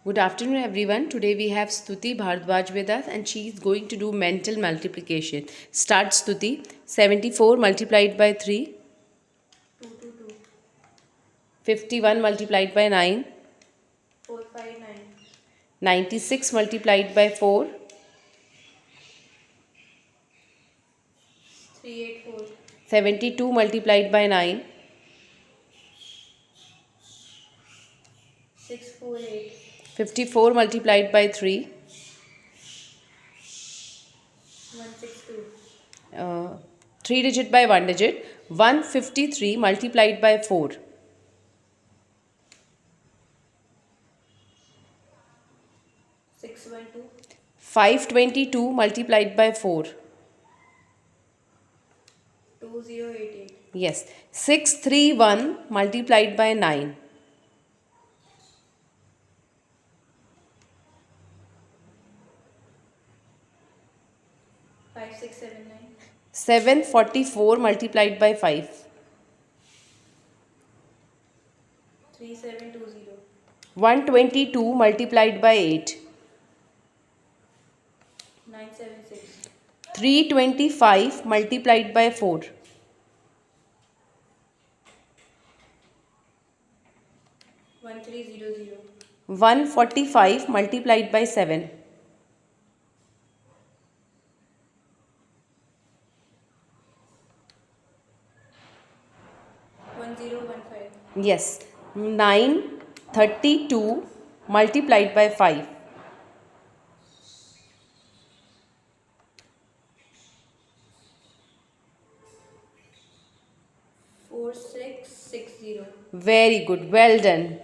Good afternoon, everyone. Today we have Stuti Bhardwaj with us and she is going to do mental multiplication. Start, Stuti. 74 multiplied by 3. 222. 51 multiplied by 9. 459. 96 multiplied by 4. 384. 72 multiplied by 9. 648. 54 multiplied by 3. 162. 3 digit by 1 digit. 153 multiplied by 4. 612. 522 multiplied by 4. 2088. Yes. 631 multiplied by 9. 5679. 744 multiplied by 5. 3720. 122 multiplied by 8. 976. 325 multiplied by 4. 1300. 145 multiplied by 7. 1015. Yes. 932 multiplied by 5. 4660. Very good. Well done.